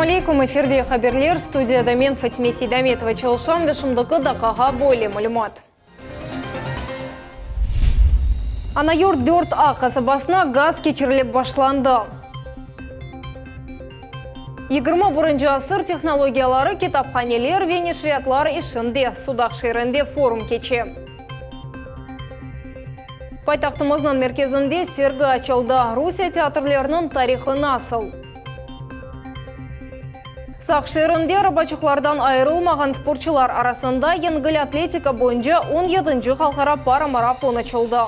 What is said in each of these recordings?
алейкум, эфирде хаберлер, студияда мен Фатиме Сейдаметова Челшам, вешімдікі дақаға бойле мүлімат. Анайор 4А қасабасына газ кечіріліп башланды. 21 ғасыр технологиялары китапханелер ве нешриятлар ішінде судақ шерінде форум кече. Пайтақтымыздың мерkezінде сергі açılды. Русия театрлерінің тарихы насыл. Сақ шерінде рабочылардан айырылмаған спортшылар арасында еңгіл атлетика бойынша 17-ші халқара пара-марафон açılды.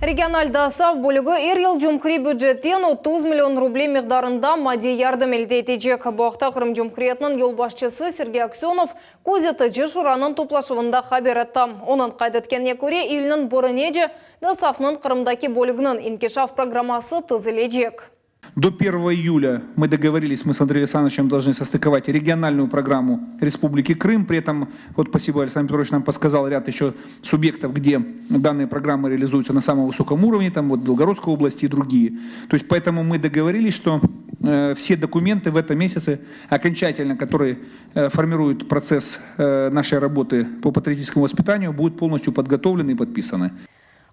Региональда сав бөлігі ел жұмқри бюджеттен 30 миллион рублей миқдарында мади ярдым елдейтежек. Бұқта Қырым жұмқриетінің елбасшысы Сергей Аксенов көзеті жешуранын топлашуында хабер етті. Оның қайдеткенне көре елінің бұрынеде сафның Қырымдаки бөлігінің инкешаф программасы тызылежек. До 1 июля мы договорились, мы с Андреем Александровичем должны состыковать региональную программу Республики Крым. При этом, вот спасибо, Александр Петрович нам подсказал ряд еще субъектов, где данные программы реализуются на самом высоком уровне, там вот Белгородской области и другие. То есть поэтому мы договорились, что все документы в этом месяце окончательно, которые формируют процесс нашей работы по патриотическому воспитанию, будут полностью подготовлены и подписаны.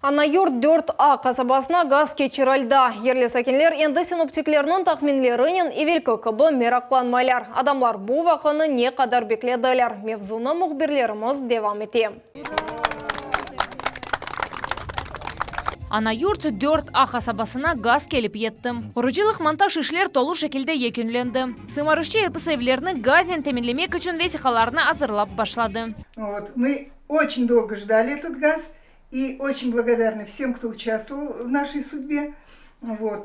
Анайор 4А қасабасына газ кечірілді. Ерлі сәкенлер енді синоптиклерінің тақминлерінен евелкі кібі мерақланмайлар. Адамлар бұл вақыны не қадар бекледілер. Мевзуны мұхберлеріміз девам ете. Анайорт 4А қасабасына газ келіп етті. Құрыжылық монтаж ішлер толу шекілде екінленді. Сымарышчы эпісевлерінің газен теменлемек үшін весихаларына азырлап башлады. Мы очень долго ждали этот газ. И очень благодарны всем, кто участвовал в нашей судьбе.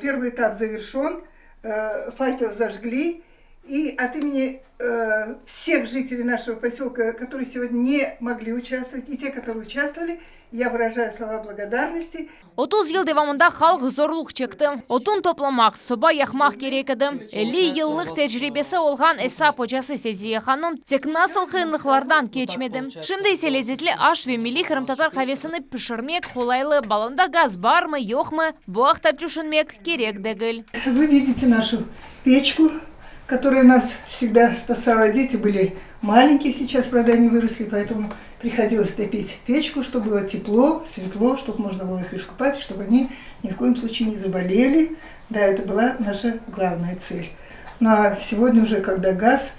Первый этап завершен, факел зажгли. И от имени всех жителей нашего поселка, которые сегодня не могли участвовать, и те, которые участвовали, я выражаю слова благодарности. 30 ел девамында халық зорлық чекті. Отын топламақ, соба яқмақ керек еді. 50 еллық тәжірибесі олған Эса почасы Февзия ханым тек насыл қиынлықлардан кечмеді. Шынды селезетлі аш ве мили қырымтатар қавесіні пішірмек, қолайлы балонда газ бар ма, жоқ ма, бұақ таптюшынмек керек дегіл. Вы видите нашу печку, которая нас всегда спасала. Дети были маленькие, сейчас, правда, они выросли, поэтому приходилось топить печку, чтобы было тепло, светло, чтобы можно было их искупать, чтобы они ни в коем случае не заболели. Да, это была наша главная цель. Ну а сегодня уже, когда газ,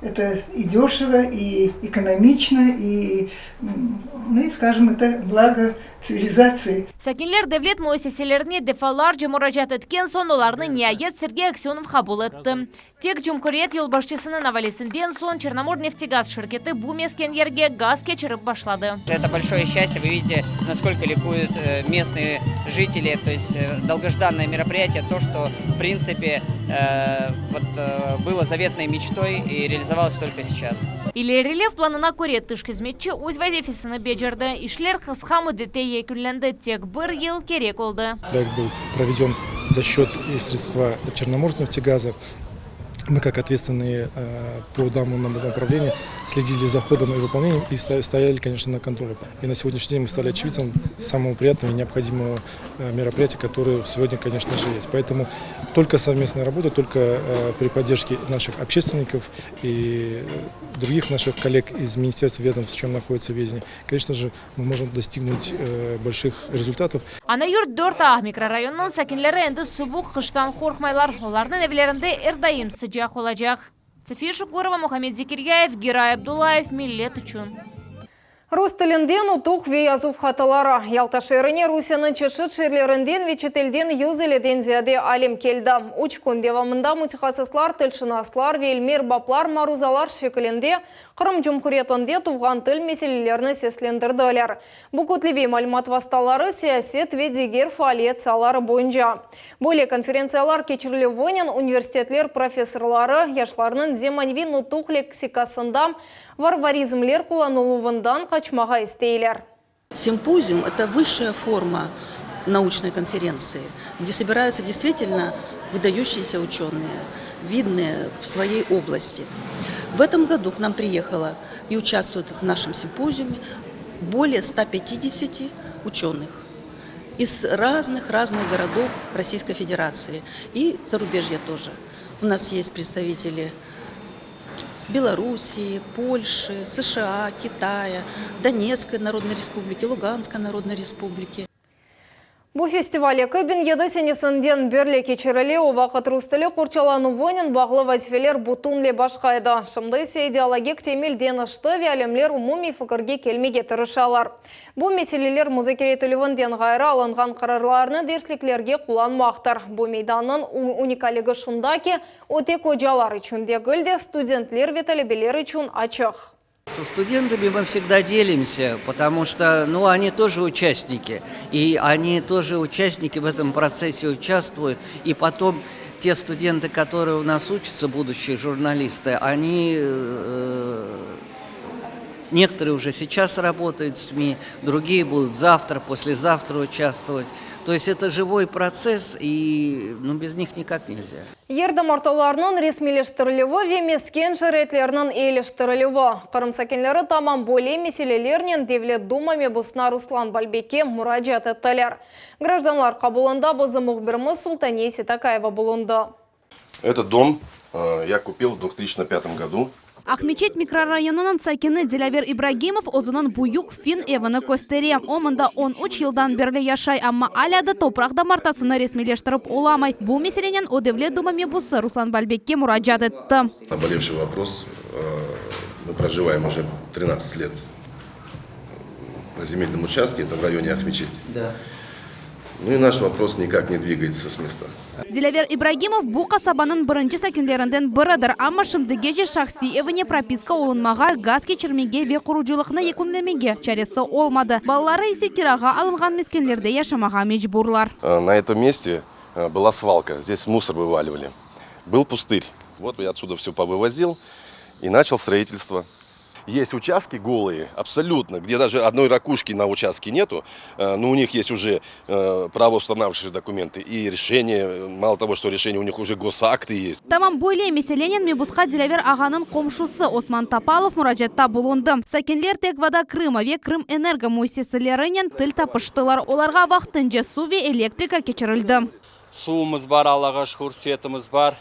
это и дешево, и экономично, и, ну и, скажем, это благо цивилизации. Сәкенлер девлет муэссеселеріне дефалар жемұражат еткен сон оларны ниайет Сергей Аксенов қабыл етті. Тек Жұмқұриет елбасшысының авалесінден сон Черномор нефтегаз шirkеті бумескен ерге газ кечіріп башлады. Это большое счастье. Вы видите, насколько ликуют местные жители. То есть долгожданное мероприятие, то, что в принципе было заветной мечтой и реализовалось только сейчас. Или релев планына көреттіш қызметші өз вазифесіні бежірді. Ишлер қысқа мүддетте екүленді тек бір ел керек олды. Проект был проведен за счет средства Черноморнефтегаза. Мы, как ответственные по данному направлению, следили за ходом и выполнением и стояли, конечно, на контроле. И на сегодняшний день мы стали очевидцем самого приятного и необходимого мероприятия, которое сегодня, конечно же, есть. Поэтому только совместная работа, только при поддержке наших общественников и других наших коллег из министерств ведомств, в чем находится ведение, конечно же, мы можем достигнуть больших результатов. Анайор 4А микрорайонның сәкенлері енді сұбық қыштан қорқмайлар. Олардың әвелерінде әрдайым sıcak olacak. Сафия Шукурова, Мухаммед Зикирьяев, Гирай Абдулаев, Миллет үшін. Рус тілінден ұтуқ ве язув хатылары. Ялта шеріне Русияның чешіт шерлерінден ве четелден юзеледен зияде алим келді. Уч күн девамында мутихасыслар, тілшінаслар, велмер баплар, марузалар шекілінде Қырым Жұмқұриетінде туған тіл меселелеріні сеслендірділер. Бұл көтлеве мәлімат васталары сиясет ве дегер фаалиет-салары бойынша. Более конференциялар кечірлі войнен университетлер профессорлары яшларының земанвин ұтуқ лексикасында варваризмлер куланулувындан качмага истейлер. Симпозиум – это высшая форма научной конференции, где собираются действительно выдающиеся ученые, видные в своей области. В этом году к нам приехало и участвует в нашем симпозиуме более 150 ученых. из разных городов Российской Федерации и зарубежья тоже. У нас есть представители Белоруссии, Польши, США, Китая, Донецкой Народной Республики, Луганской Народной Республики. Бу фестивале көбін еді сенесінден бірлі кечерілі вақыт рустілі құрчалану войнен бағлы вазифелер бутунле башқайды. Шымдайсы идеологик темел денішті вәлемлер умуми фікірге келмеге тұрышалар. Бу меселелер музыкеретілівінден ғайра алынған қарарларыны дерсліклерге құланмақтыр. Бу мейданның уникалігі шындаки өте көджалар үшін дегілде студентлер ветелебелер үшін ачық. Со студентами мы всегда делимся, потому что они тоже участники. И они тоже участники в этом процессе участвуют. И потом те студенты, которые у нас учатся, будущие журналисты, они... Некоторые уже сейчас работают в СМИ, другие будут завтра, послезавтра участвовать. То есть это живой процесс, и без них никак нельзя. Ердім орталарының ресмелештірілігі вемескен жыретлерінің ейлештірілігі. Қырым сәкенлері тамам болей меселелерінен Девлет Думаме бұсына Руслан Бальбеке мұраджат еттілер. Гражданлар қабылында бұзы мұғбірімі Султанеси Такаева бұлынды. Этот дом я купил в 2005 году. Ахмечет микрорайонының сәкені Делавер Ибрагимов озының буюк фин евіні көстере. Омында 13 жылдан берлі яшай, амма аляды топрақда мартасыны ресмелештіріп оламай. Бұл меселенен о Девлет Думаме бұсы Руслан Бальбекке мұраджат етті. Наболевший вопрос. Мы проживаем уже 13 лет на земельном участке, это в районе Ахмечет. Да. И наш вопрос никак не двигается с места. Делавер Ибрагимов бұл қасабаның бірінші сәкенлерінден бірідір. Амма шымдыгеже шахси евіне прописка олынмаға газ кечірмеге бе құруджылықны екунлемеге чаресі олмады. Балалары есе кираға алынған мескенлерде яшамаға мечбурлар. На этом месте была свалка, здесь мусор вываливали. Был пустырь. Вот я отсюда все повывозил и начал строительство. Есть участки голые, абсолютно, где даже одной ракушки на участке нету, но у них есть уже правоустанавливающие документы и решение, мало того, что решение, у них уже госакты есть. Тамам бойле меселенен мебусқа Делавер ағаның комшусы Осман Тапалов мұражетта болынды. Сәкенлер тек вода Крыма ве Крым энерго муйсесілерінен тіл тапыштылар. Оларға вақтынже су ве электрика кечірілді. Суымыз бар, Аллаға шүкір, светіміз бар,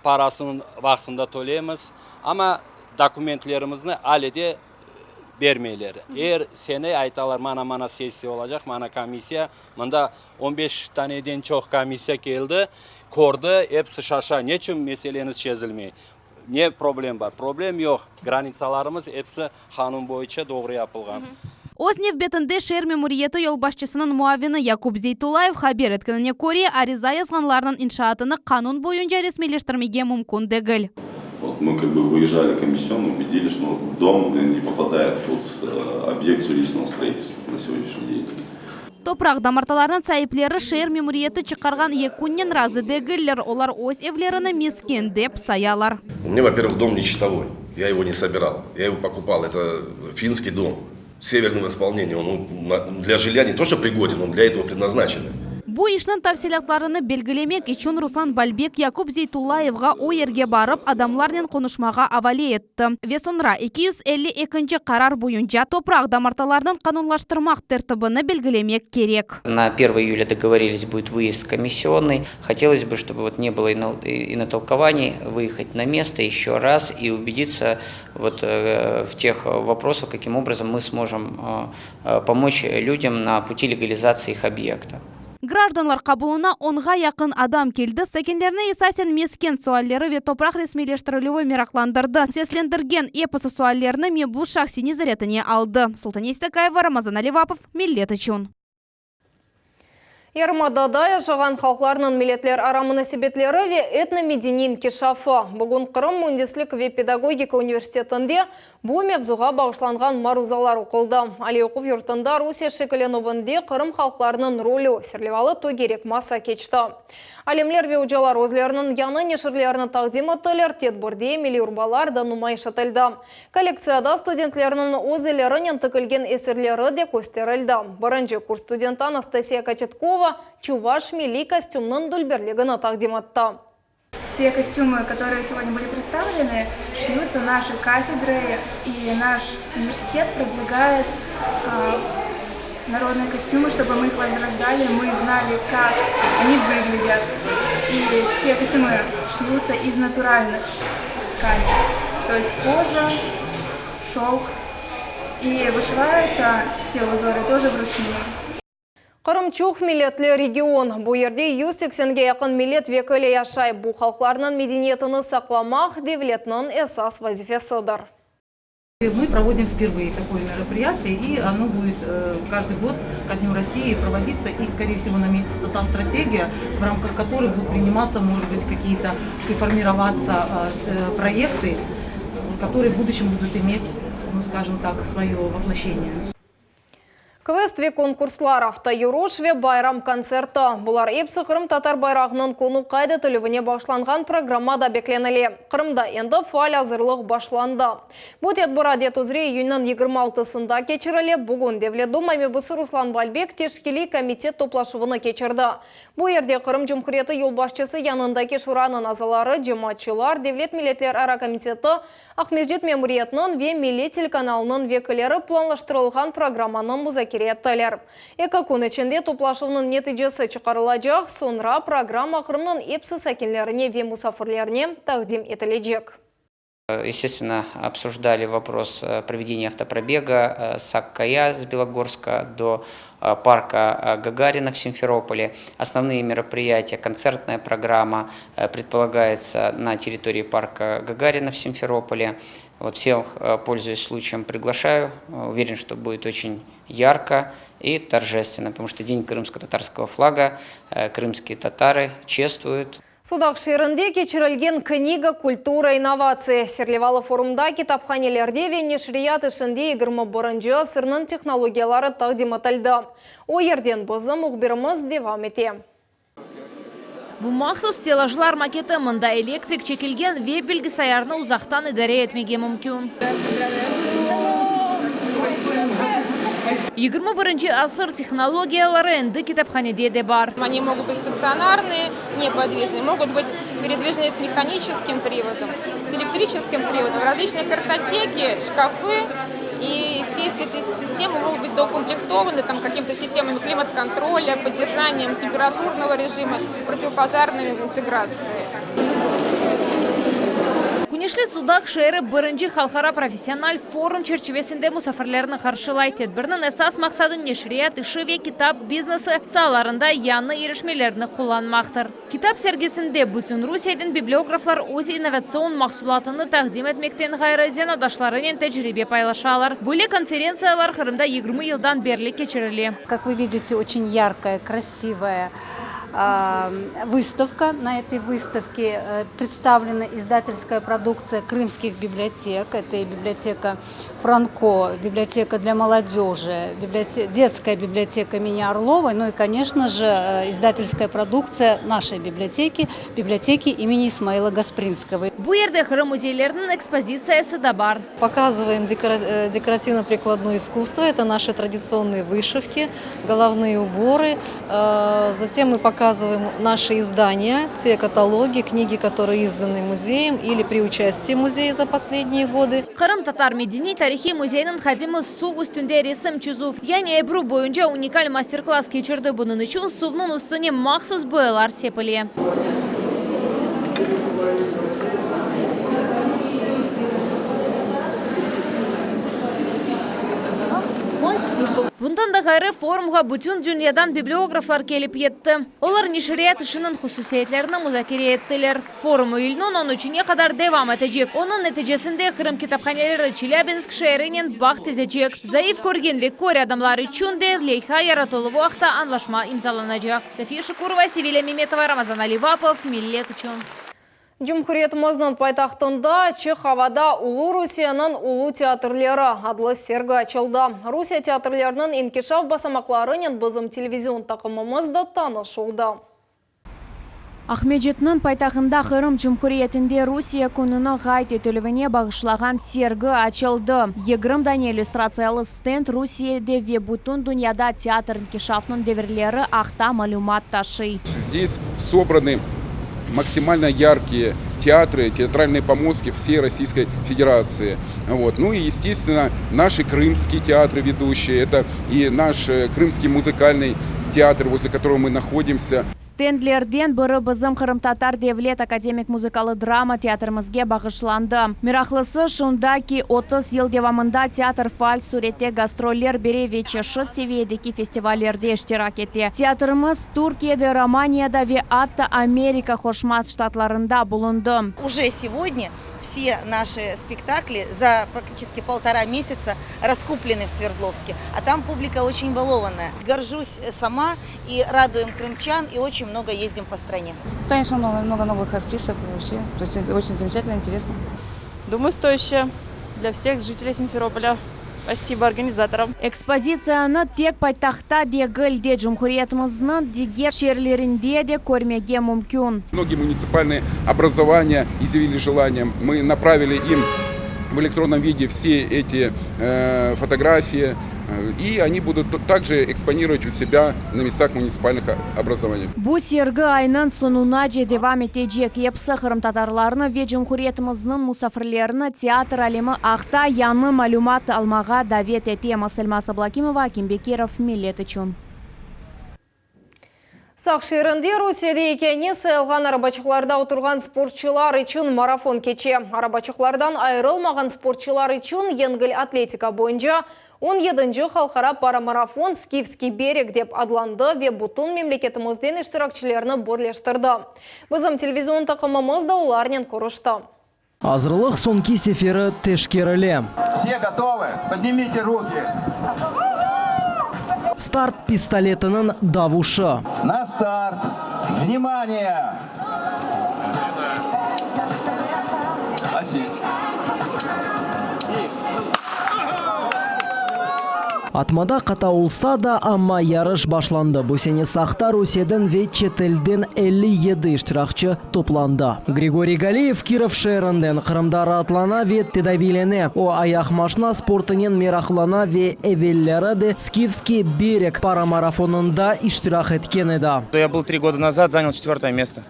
парасын вақтында төлеміз, ама документlerimizni әлі бермейлер. Сені айталар, мана сессия олacak, мана комиссия. Мында 15 taneden çok комиссия келді, көрді, hepsi шаша. Ne için meseleniz çözülmey? Ne problem var? Problem yok. Границаларымыз hepsi kanun boyunca doğru yapılgan. Ознев бетінде шер мемориеті елбашчысының муавины Якуб Зейтулаев хабер еткеніне көре ариза yazғанларының иншаатыны канун бойынша ресмелештірмеге мүмкін дегіл. Мы выезжали комиссионно, убедили, что дом не попадает под объект жилищного строительства на сегодняшний день. Топрақ дамарталарының сайыплері шер мемориеті чықарған екуннен разы дегілер, олар ось евлеріні мескен деп саялар. У меня, во-первых, дом не чистовой, я его не собирал, я его покупал, это финский дом, северного исполнения, он для жилья не то что пригоден, он для этого предназначен. Бу ишнің тавсилатларыны белгілемек үшін Руслан Бальбек Якуб Зейтулаевға ойерге барып, адамлармен конушмаға авале етті. Весонра 252 қарар бойынша топрақ дамарталарының канунлаштырмақ тәртібіні белгілемек керек. На 1 июля договорились, будет выезд комиссионный. Хотелось бы, чтобы не было и натолкований, выехать на место еще раз и убедиться в тех вопросах, каким образом мы сможем помочь людям на пути легализации их объекта. Гражданлар қабылына онға яқын адам келді. Сәкендеріне есасен мескен суаллері ве топрақ ресмелештірілуі мерақландырды. Сеслендірген эпосы суаллеріні мебу шахсини заретіне алды. Султанеси Такаева, Рамазан Аливапов, Миллет Ичун. Ярмадада жаған халқларының милетлер арамыны себетлері ве этномединин кешафы. Бүгін Қырым Мундислік ве педагогика университетінде бұл мевзуға бағышланған марузалар оқылды. Али оқып юртында Русия шекеленовінде Қырым халқларының ролі серлевалы то керек маса кечті. Алемлер ве ұжалар өзлерінің яны нешірлерінің тақдим еттілер, тетбірде мили урбалар да нумай шатылды. Коллекцияда студентлерінің өзелерінен тікілген есерлері де көстерілді. Бірінші курс студент Анастасия Кочеткова Чуваш мили костюмның дүлберлігіні тақдим етті. Все костюмы, которые сегодня были представлены, шьются нашей кафедрой, и наш университет продвигает народные костюмы, чтобы мы их возрождали, мы знали, как они выглядят. И все костюмы шьются из натуральных тканей, то есть кожа, шелк, и вышиваются все узоры тоже вручную. Қырым чух миллетлі регион. Бұл ерде 180-ге яқын миллет векілі яшай. Бұл халқларының медениетіні сақламақ девлетінің эсас вазифесыдыр. Мы проводим впервые такое мероприятие, и оно будет каждый год ко Дню России проводиться, и, скорее всего, наметится та стратегия, в рамках которой будут приниматься, может быть, какие-то и формироваться проекты, которые в будущем будут иметь, ну, скажем так, свое воплощение. Квестве конкурслар авто Юрошве байрам концерта. Бұлар епсі Қырым татар байрағының кону қайды төлівіне башланған программада бекленілі. Қырымда енді фаал азырлық башланды. Бұтет бұрадет ұзре июннің 26-сында кечірілі. Бүгін Девлет Думайме бұсы Руслан Бальбек тешкелі комитет топлашывыны кечірді. Бұл ерде Қырым Жұмхуреті елбашчысы янындаки шуранын азалары, жематчылар, Девлет милетлер ара комитеті Ахмежет мемориетінің ве милет телеканалының векілері планлаштырылған программаның мұзакері еттілер. Эка күн ішінде топлашывының нетижесі чықарылacak, sonra программа Қырымның епсі сәкенлеріне ве мұсафырлеріне тақдим етілежек. Естественно, обсуждали вопрос проведения автопробега с Аккая, с Белогорска до парка Гагарина в Симферополе. Основные мероприятия, концертная программа предполагается на территории парка Гагарина в Симферополе. Вот всех, пользуясь случаем, приглашаю. Уверен, что будет очень ярко и торжественно, потому что День крымско-татарского флага, крымские татары чествуют. Судақ шерінде кечірілген книга «Культура инновации». Серлевалы форумда китапханелерде ве нешрият ішінде 21-жы сырның технологиялары тақдим етілді. О ерден бізім ұғбіріміз девам ете. Бұл мақсус телажлар макеті мұнда электрик чекілген ве білгісаярны ұзақтан идаре етмеге мүмкін. 21-ші асыр технологиялары энді китапханеде де бар. Они могут быть стационарные, неподвижные, могут быть передвижные с механическим приводом, с электрическим приводом, различные картотеки, шкафы. И все эти системы могут быть доукомплектованы какими-то системами климат-контроля, поддержанием температурного режима, противопожарной интеграции. Күнешлі судақ шәрі бірінші халқара профессионал форум черчевесінде мұсафірлеріні қаршылай тедбірінің әсас мақсадын нешрият іші ве китап бизнесі саларында яны ерешмелеріні құланмақтыр. Китап сәргесінде бүтін Русейдің библиографлар өз инновацион мақсулатыны тақдим етмектен ғайрызен адашларының тәжірибе пайлашалар. Бұлі конференциялар Қырымда 20 елдан берлі кечірілі. Как вы видите, очень яркая, красивая выставка. На этой выставке представлена издательская продукция крымских библиотек. Это и библиотека Франко, библиотека для молодежи, детская библиотека имени Орловой, ну и, конечно же, издательская продукция нашей библиотеки, библиотеки имени Исмаила Гаспринского. Бұл ерде Қырым музейлерінің экспозициясы да бар. Показываем декоративно-прикладное искусство. Это наши традиционные вышивки, головные уборы. Затем мы показываем наши издания, те каталоги, книги, которые изданы музеем или при участии музея за последние годы. Қырым татар медени тарихи музейінің хадимы су үстінде ресім чүзув. Яне Эбру бойынша уникаль мастер-класс кечірді бұның үшін сувның үстіне мақсус боялар сепілі. Бұндан да ғайры форумға бүтін дүниядан библиографлар келіп етті. Олар нешрият ішінің хусусиетлеріні музакере еттілер. Форум үйілінің 13-не қадар девам етежек. Оның нәтижесінде Қырым китапханелері Челябинск шәрінен бақ тезечек. Заиф көргенлік көр адамлары чүнде лейха яратылы вақта анлашма имзаланacak. София Шукурова, Севиля Меметова, Рамазан Аливапов, Миллет үшін. Жұмхуретіміздің пайтақтында Чех havada Улу Русияның Улу театрлері адлы сергі açıldı. Русия театрлерінің инкишав басамақларының бізім телевизион тақымымызды танышылды. Ахмеджетнің пайтағында Қырым Жұмхуриетінде Русия күнінің ғайт етілівіне бағышлаған сергі açılды. Егірімдан иллюстрациялы стенд Русияде ве бүтін дүнияда театр инкишафның деверлері ақта малюмат таши. Здесь собраны максимально яркие театры, театральные помостки всей Российской Федерации. Вот. Ну и, естественно, наши крымские театры ведущие, это и наш крымский музыкальный театр, возле которого мы находимся. Стендлерден бірі бізім Қырым-Татар Девлет академик музыкалы драма театрымызге бағышланды. Мирахлысы шундаки 30 ел девамында театр фальс суретте гастроллер бере вечеші севедеки фестивалерде іштирак етті. Театрымыз Туркияда, Романияда ве атты Америка Хошмат штатларында bulundu. Уже сегодня все наши спектакли за практически 1,5 месяца раскуплены в Свердловске, а там публика очень балованная. Горжусь сама и радуем крымчан, и очень много ездим по стране. Конечно, много новых артистов вообще, то есть это очень замечательно, интересно. Думаю, стоящее для всех жителей Симферополя. Спасибо организаторам. Экспозицияны тек пайтахта дегілде Жумхуриятымыздың дегер шерлерінде де көрмеге мүмкін. Многие муниципальные образования изъявили желание. Мы направили им в электронном виде все эти фотографии, и они будут также экспонировать у себя на местах муниципальных образований. Бу сергі айнын сонуна же девам етежек. Епсі Қырым-Татарларны ве Жумхуриятымыздың мұсафірлеріні театр әлемі ақта яны малюмат алмаға давет ете. Масылмасы Блакимова, Аким Бекиров, Милет үшін. Сақшырынды Русияда екені сайылған арабачықларда отырған спортшылар үшін марафон кече. Арабачықлардан айырылмаған спортшылар үшін еңгіл атлетика бойынша 17-ші халқара парамарафон Скифский берег деп адланды ве бұтын мемлекетімізден іштиракчылеріні бірлештірді. Бізім телевизион тақымымыз да оларнен көрішті. Азырлық сонки сефері тешкерілі. Все готовы? Поднимите руки. Старт пистолетінің давушы. На старт. Внимание! Осечка. Атмада қата олса да, амма ярыш башланды. Бұсене сақта Русиядан ве четелден 57 іштиракчы топланды. Григорий Галеев Киров шерінден Қырымдары атлана ве тедавилене. О аяқ машина спортынен мерахлана ве эвеллері де Скифский берег парамарафонында іштирак еткен еді. Я был 3 года назад, занял 4-е место.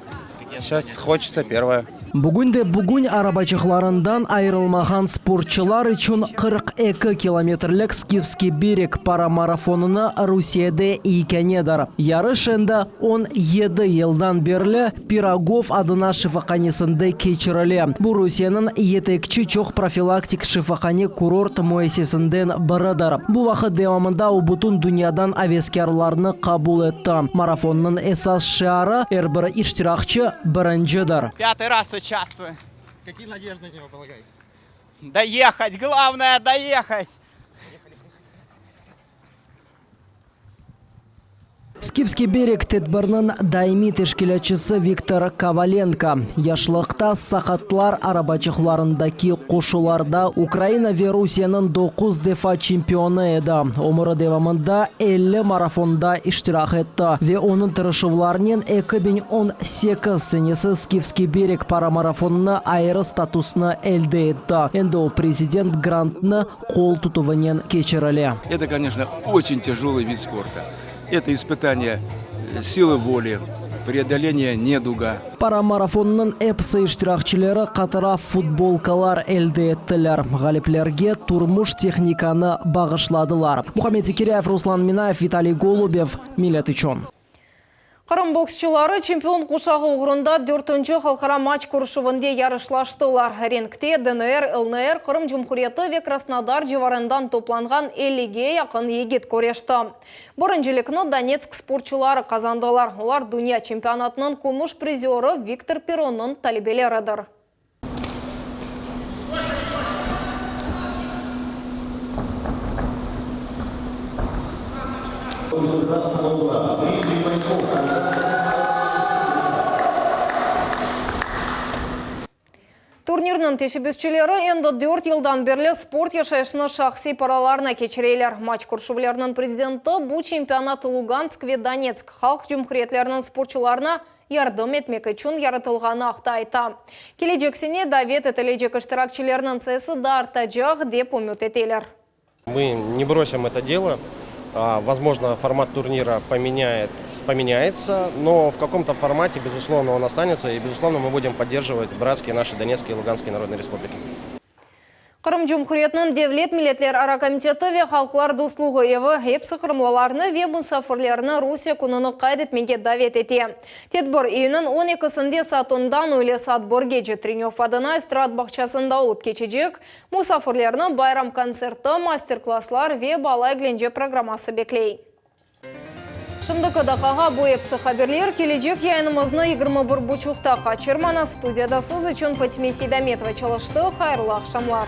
Сейчас хочется 1-е. Бүгін арабачықларындан айырылмаған спортчылар үшін 42 километрлік Скифский берег парамарафонына Русияда икенедір. Ярыш енді 17 елдан берлі Пирогов адына шифақанесінде кечірілі. Бұл Русияның етекчі чоқ профилактик шифақане курорт муэсесінден бірідір. Бұл вақыт девамында ұбытын дүниядан авескерларны қабул етті. Марафонның эсас шары әрбір іштиракчы біріншідір. 5-й раз участвую. Какие надежды на него полагаете? Доехать, главное доехать. Скифский берег тедбірнің даими тешкелячысы Виктор Коваленко. Яшлықта сақатлар арабачықларындаки қошуларда Украина ве Русияның 9 дефа чемпионы еді. Омыры девамында 50 марафонда іштирак етті. Ве оның тырышывларнен 2018 сенесі Скифский берег парамарафонына айыры статусны әлде етті. Енді президент грантны қол тұтывынен кечірілі. Это, конечно, очень тяжелый вид спорта. Это испытание силы воли, преодоление недуга. Парамарафонның эпсы іштиракчылары қатыра футболкалар әлде еттілер. Ғаліплерге турмуш техниканы бағышладылар. Мухаммед Зекиряев, Руслан Минаев, Виталий Голубев, Милет үшін. Қырым боксчылары чемпион қушағы ұғырында 4-ші халқара матч күрішівінде ярышлаштылар. Рингте ДНР, ЛНР, Қырым Жумхуриеті ве Краснодар живарындан топланған 50-ге яқын егет көрешті. Біріншілікні Донецк спортчылары қазандылар. Олар дүния чемпионатының күміш призері Виктор Перонның талибелерідір. Турнирның тешебесчілері енді 4 елдан берлі спорт ешайшыны шақси параларына кечірейлер. Матч күршівлерінің президенті бұл чемпионат Луганск ве Донецк халық жүмхіретлерінің спортчыларына ярдым етмек үшін яратылғаны ақтайта. Кележексіне Давид етілежек іштиракчылерінің сәсі да артажақ деп үміт етелер. Мы не бросим это дело. Возможно, формат турнира поменяется, но в каком-то формате, безусловно, он останется. И, безусловно, мы будем поддерживать братские наши Донецкие и Луганские народные республики. Қырым Жұмхуриятның Девлет Милетлер ара комитеті ве халқлар дослуғы еві епсі қырымлаларны ве мұсафырларны Русия күніні қайдетмеге давет ете. Тетбір үйінің 12-сінде сат 10-дан өйле сат 1-ге жетренев адына эстрад бақчасында от кечежек, мұсафырларны байрам концерті, мастер-класслар ве бала әгленже программасы беклей. Шымдықы дақаға бұл епсі қаберлер кележек яйнымызны 21 бұчуқта қачырмана студияда сыз үшін Фатиме Сейдаметова çalıştı. Хайырлы ақшамлар.